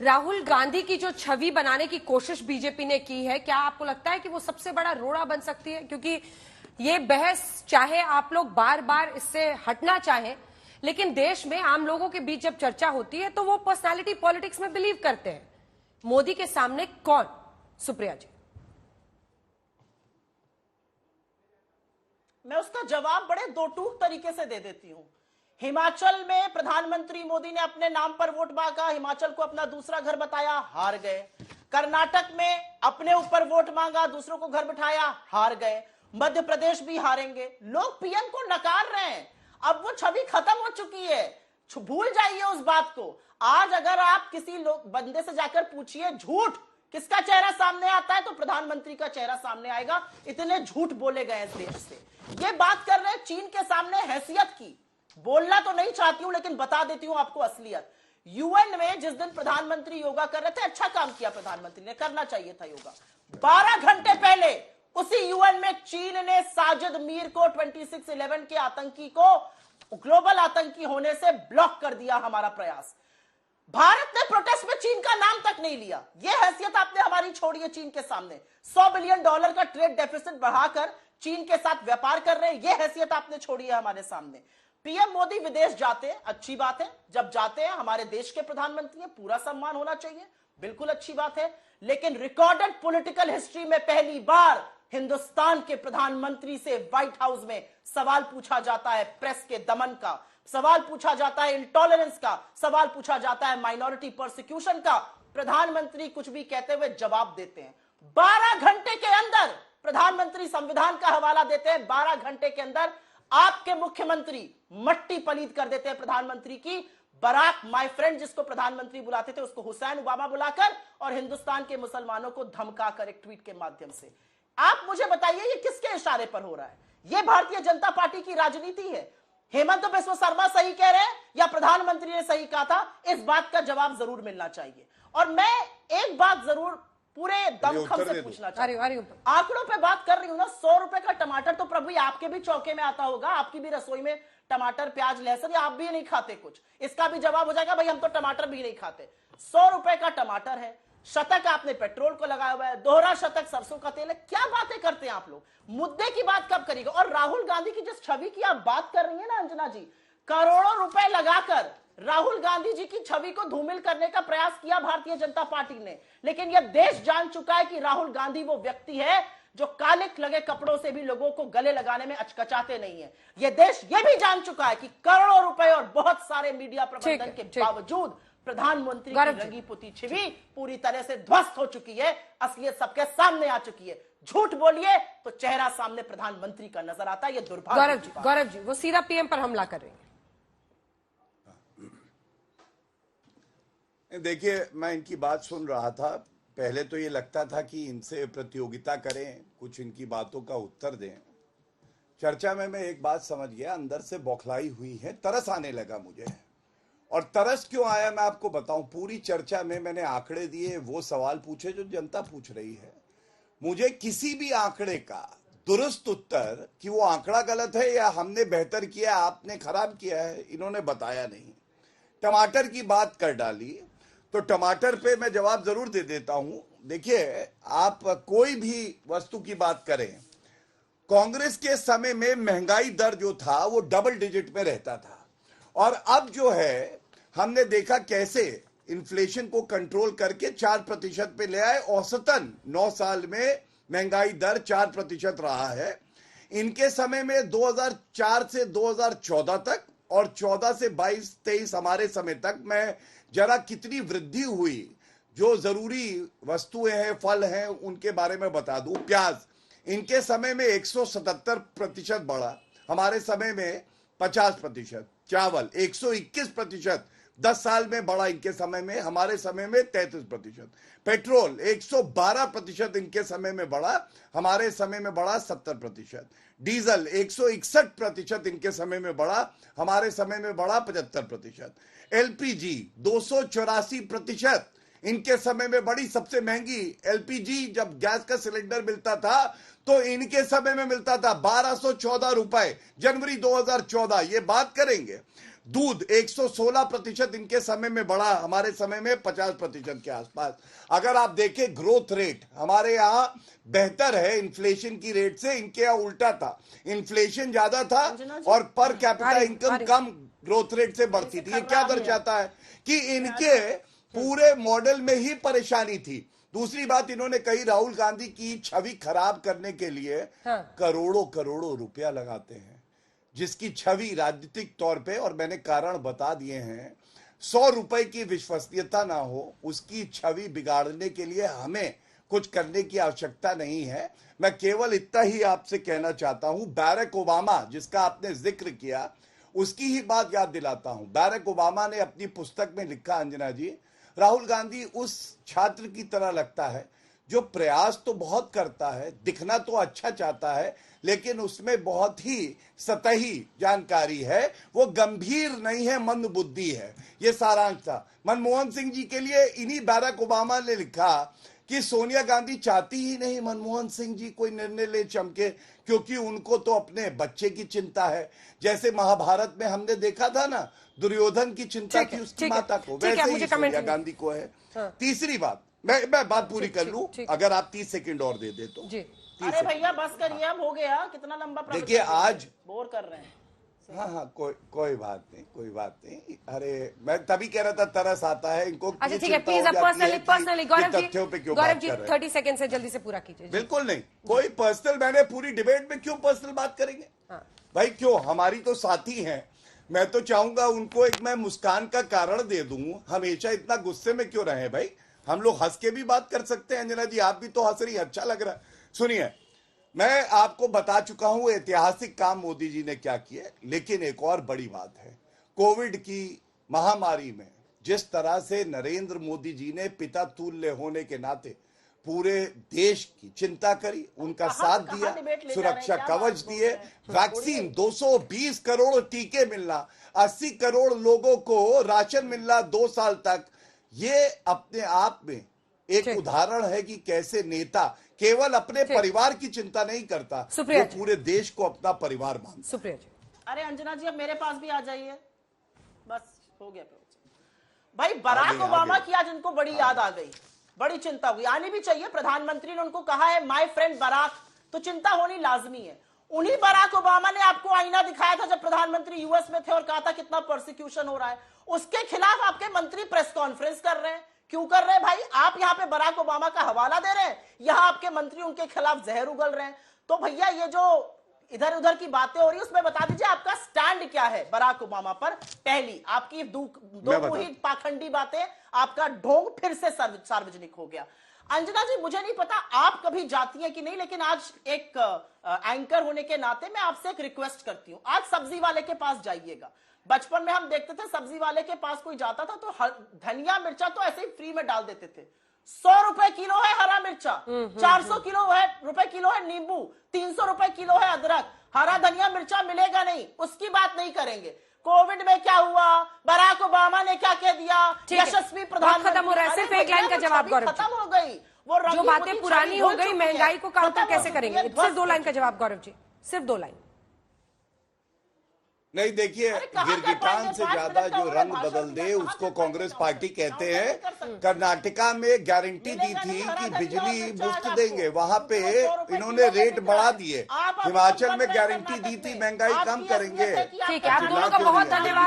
राहुल गांधी की जो छवि बनाने की कोशिश बीजेपी ने की है, क्या आपको लगता है कि वो सबसे बड़ा रोड़ा बन सकती है? क्योंकि ये बहस, चाहे आप लोग बार बार इससे हटना चाहें, लेकिन देश में आम लोगों के बीच जब चर्चा होती है तो वो पर्सनालिटी पॉलिटिक्स में बिलीव करते हैं। मोदी के सामने कौन? सुप्रिया जी। मैं उसका जवाब बड़े दो टूक तरीके से दे देती हूं। हिमाचल में प्रधानमंत्री मोदी ने अपने नाम पर वोट मांगा, हिमाचल को अपना दूसरा घर बताया, हार गए। कर्नाटक में अपने ऊपर वोट मांगा, दूसरों को घर बिठाया, हार गए। मध्य प्रदेश भी हारेंगे। लोग पीएम को नकार रहे हैं। अब वो छवि खत्म हो चुकी है, भूल जाइए उस बात को। आज अगर आप किसी बंदे से जाकर पूछिए झूठ किसका चेहरा सामने आता है, तो प्रधानमंत्री का चेहरा सामने आएगा। इतने झूठ बोले गए इस देश से। ये बात कर रहे हैं चीन के सामने हैसियत की। बोलना तो नहीं चाहती हूं, लेकिन बता देती हूं आपको असलियत। यूएन में जिस दिन प्रधानमंत्री योगा कर रहे थे, अच्छा काम किया प्रधानमंत्री ने, करना चाहिए था योगा। 12 घंटे पहले उसी यूएन में चीन ने साजिद मीर को 26/11 के आतंकी को ग्लोबल आतंकी होने से ब्लॉक कर दिया। हमारा प्रयास, भारत ने प्रोटेस्ट में चीन का नाम तक नहीं लिया। यह हैसियत आपने हमारी छोड़ी है चीन के सामने। $100 बिलियन का ट्रेड डेफिसिट बढ़ाकर चीन के साथ व्यापार कर रहे हैं, यह हैसियत आपने छोड़ी है हमारे सामने। पीएम मोदी विदेश जाते हैं, अच्छी बात है। जब जाते हैं, हमारे देश के प्रधानमंत्री हैं, पूरा सम्मान होना चाहिए, बिल्कुल अच्छी बात है। लेकिन रिकॉर्डेड पॉलिटिकल हिस्ट्री में पहली बार हिंदुस्तान के प्रधानमंत्री से व्हाइट हाउस में सवाल पूछा जाता है प्रेस के दमन का, सवाल पूछा जाता है इंटॉलरेंस का, सवाल पूछा जाता है माइनॉरिटी प्रोसिक्यूशन का। प्रधानमंत्री कुछ भी कहते हुए जवाब देते हैं। 12 घंटे के अंदर प्रधानमंत्री संविधान का हवाला देते हैं। 12 घंटे के अंदर आपके मुख्यमंत्री मट्टी पलीद कर देते हैं प्रधानमंत्री की। बराक माय फ्रेंड जिसको प्रधानमंत्री बुलाते थे, उसको हुसैन ओबामा बुलाकर और हिंदुस्तान के मुसलमानों को धमकाकर एक ट्वीट के माध्यम से। आप मुझे बताइए ये किसके इशारे पर हो रहा है? ये भारतीय जनता पार्टी की राजनीति है। हेमंत बिस्व शर्मा सही कह रहे हैं या प्रधानमंत्री ने सही कहा था? इस बात का जवाब जरूर मिलना चाहिए। और मैं एक बात जरूर पूरे दमखम से पूछना चाहती हूं। आंकड़ों पे बात कर रही हूं ना। 100 रुपए का टमाटर तो प्रभु आपके भी चौके में आता होगा, आपकी भी रसोई में टमाटर प्याज लहसुन, या आप भी नहीं खाते कुछ? इसका भी जवाब हो जाएगा भाई हम तो टमाटर भी नहीं खाते। 100 रुपए का टमाटर है, शतक आपने पेट्रोल को लगाया हुआ है, दोहरा शतक सरसों का तेल है। क्या बातें करते हैं आप लोग? मुद्दे की बात कब करेगा? और राहुल गांधी की जिस छवि की आप बात कर रही है ना अंजना जी, करोड़ों रुपए लगाकर राहुल गांधी जी की छवि को धूमिल करने का प्रयास किया भारतीय जनता पार्टी ने। लेकिन यह देश जान चुका है कि राहुल गांधी वो व्यक्ति है जो काले लगे कपड़ों से भी लोगों को गले लगाने में अचकचाते नहीं है। यह देश यह भी जान चुका है कि करोड़ों रुपए और बहुत सारे मीडिया प्रबंधन के बावजूद प्रधानमंत्री की रंगी पुती छवि पूरी तरह से ध्वस्त हो चुकी है। असलियत सबके सामने आ चुकी है। झूठ बोलिए तो चेहरा सामने प्रधानमंत्री का नजर आता है। ये दुर्भाग्य। गौरव जी वो सीधा पीएम पर हमला कर रहे हैं। देखिए, मैं इनकी बात सुन रहा था। पहले तो ये लगता था कि इनसे प्रतियोगिता करें, कुछ इनकी बातों का उत्तर दें। चर्चा में मैं एक बात समझ गया, अंदर से बौखलाई हुई है, तरस आने लगा मुझे। और तरस क्यों आया मैं आपको बताऊं। पूरी चर्चा में मैंने आंकड़े दिए, वो सवाल पूछे जो जनता पूछ रही है। मुझे किसी भी आंकड़े का दुरुस्त उत्तर कि वो आंकड़ा गलत है या हमने बेहतर किया, आपने खराब किया है, इन्होंने बताया नहीं। टमाटर की बात कर डाली तो टमाटर पे मैं जवाब जरूर दे देता हूं। देखिए, आप कोई भी वस्तु की बात करें, कांग्रेस के समय में महंगाई दर जो था वो डबल डिजिट में रहता था, और अब जो है हमने देखा कैसे इन्फ्लेशन को कंट्रोल करके 4% पे ले आए। औसतन 9 साल में महंगाई दर 4% रहा है। इनके समय में 2004 से 2014 तक और 14 से 22-23 हमारे समय तक मैं जरा कितनी वृद्धि हुई, जो जरूरी वस्तुएं हैं, फल हैं, उनके बारे में बता दूं। प्याज इनके समय में 177% बढ़ा, हमारे समय में 50%। चावल 121% 10 साल में बढ़ा इनके समय में, हमारे समय में 33%। पेट्रोल 112% इनके समय में बढ़ा, हमारे समय में बढ़ा 70%। डीजल 161% इनके समय में बढ़ा, हमारे समय में बढ़ा 75%। एलपीजी 284% इनके समय में बड़ी। सबसे महंगी एलपीजी जब गैस का सिलेंडर मिलता था तो इनके समय में मिलता था 1214 रुपए, जनवरी 2014। ये बात करेंगे। दूध 116% इनके समय में बढ़ा, हमारे समय में 50% के आसपास। अगर आप देखें ग्रोथ रेट हमारे यहाँ बेहतर है इन्फ्लेशन की रेट से, इनके यहाँ उल्टा था, इन्फ्लेशन ज्यादा था और पर कैपिटा इनकम कम ग्रोथ रेट से बढ़ती थी। ये क्या दर्शाता है कि इनके पूरे मॉडल में ही परेशानी थी। दूसरी बात इन्होंने कही, राहुल गांधी की छवि खराब करने के लिए करोड़ों करोड़ों रुपया लगाते हैं, जिसकी छवि राजनीतिक तौर पे, और मैंने कारण बता दिए हैं, 100 रुपए की विश्वसनीयता ना हो, उसकी छवि बिगाड़ने के लिए हमें कुछ करने की आवश्यकता नहीं है। मैं केवल इतना ही आपसे कहना चाहता हूं, बैरक ओबामा जिसका आपने जिक्र किया, उसकी ही बात याद दिलाता हूं। बैरक ओबामा ने अपनी पुस्तक में लिखा, अंजना जी, राहुल गांधी उस छात्र की तरह लगता है जो प्रयास तो बहुत करता है, दिखना तो अच्छा चाहता है, लेकिन उसमें बहुत ही सतही जानकारी है, वो गंभीर नहीं है, मंद बुद्धि है। ये सारांश था। मनमोहन सिंह जी के लिए इन्हीं बैरक ओबामा ने लिखा कि सोनिया गांधी चाहती ही नहीं मनमोहन सिंह जी कोई निर्णय ले चमके, क्योंकि उनको तो अपने बच्चे की चिंता है। जैसे महाभारत में हमने देखा था ना, दुर्योधन की चिंता थी उसकी माता को, वैसे ही सोनिया गांधी को है। तीसरी बात, मैं बात पूरी कर लूं, अगर आप 30 सेकंड और दे दे तो। अरे भैया बस करिए, अब हो गया, कितना लंबा देखिए आज बोर कर रहे हैं। हाँ, कोई बात नहीं। अरे मैं तभी कह रहा था, तरस आता है इनको। अच्छा ठीक है, please personally Gaurav ji 30 second से जल्दी से पूरा कीजिए। बिल्कुल नहीं, कोई पर्सनल, मैंने पूरी डिबेट में क्यों पर्सनल बात करेंगे? भाई क्यों, हमारी तो साथी हैं। मैं तो चाहूंगा उनको एक मैं मुस्कान का कारण दे दूं। हमेशा इतना गुस्से में क्यों रहे भाई? हम लोग हंस के भी बात कर सकते हैं। अंजना जी आप भी तो हंस रही, अच्छा लग रहा है। सुनिए, मैं आपको बता चुका हूं ऐतिहासिक काम मोदी जी ने क्या किए, लेकिन एक और बड़ी बात है, कोविड की महामारी में जिस तरह से नरेंद्र मोदी जी ने पिता तुल्य होने के नाते पूरे देश की चिंता करी, उनका साथ दिया, सुरक्षा कवच दिए, वैक्सीन 220 करोड़ टीके मिलना, 80 करोड़ लोगों को राशन मिलना 2 साल तक, ये अपने आप में एक उदाहरण है कि कैसे नेता केवल अपने परिवार की चिंता नहीं करता, वो पूरे देश को अपना परिवार मानता। सुप्रिया जी, अरे अंजना जी अब मेरे पास भी आ जाइए, बस हो गया। भाई बराक ओबामा की आज उनको बड़ी याद आ गई, बड़ी चिंता हुई, आनी भी चाहिए। प्रधानमंत्री ने उनको कहा है माय फ्रेंड बराक, तो चिंता होनी लाजमी है। उन्हीं बराक ओबामा ने आपको आईना दिखाया था जब प्रधानमंत्री यूएस में थे और कहा था कितना प्रोसिक्यूशन हो रहा है। उसके खिलाफ आपके मंत्री प्रेस कॉन्फ्रेंस कर रहे हैं। क्यों कर रहे हैं भाई? आप यहां पे बराक ओबामा का हवाला दे रहे हैं, यहां आपके मंत्री उनके खिलाफ जहर उगल रहे हैं। तो भैया ये जो इधर उधर की बातें हो रही है उसमें बता दीजिए आपका स्टैंड क्या है बराक ओबामा पर। पहली आपकी दो मुही पाखंडी बातें, आपका ढोंग फिर से सार्वजनिक हो गया। अंजना जी मुझे नहीं पता आप कभी जाती हैं कि नहीं, लेकिन आज एक एंकर होने के नाते मैं आपसे एक रिक्वेस्ट करती हूं, आज सब्जी वाले के पास जाइएगा। बचपन में हम देखते थे सब्जी वाले के पास कोई जाता था तो धनिया मिर्चा तो ऐसे ही फ्री में डाल देते थे। 100 रुपए किलो है हरा मिर्चा, 400 रुपए किलो है नींबू, 300 रुपए किलो है अदरक। हरा धनिया मिर्चा मिलेगा नहीं, उसकी बात नहीं करेंगे। कोविड में क्या हुआ, बराक ओबामा ने क्या कह दिया, यशस्वी प्रधानमंत्री, खत्म हो रहा है। सिर्फ एक लाइन का जवाब गौरव, खत्म हो गई वो जो बातें पुरानी हो गई, महंगाई को काउंटर कैसे करेंगे? सिर्फ 2 लाइन का जवाब गौरव जी, सिर्फ 2 लाइन। नहीं देखिए, गिरगिटान से ज्यादा जो रंग बदल दे उसको कांग्रेस पार्टी कहते हैं। कर्नाटका में गारंटी दी थी कि बिजली मुफ्त देंगे, वहां पे इन्होंने रेट बढ़ा दिए। हिमाचल में गारंटी दी थी महंगाई कम करेंगे। ठीक है, आप दोनों का बहुत धन्यवाद।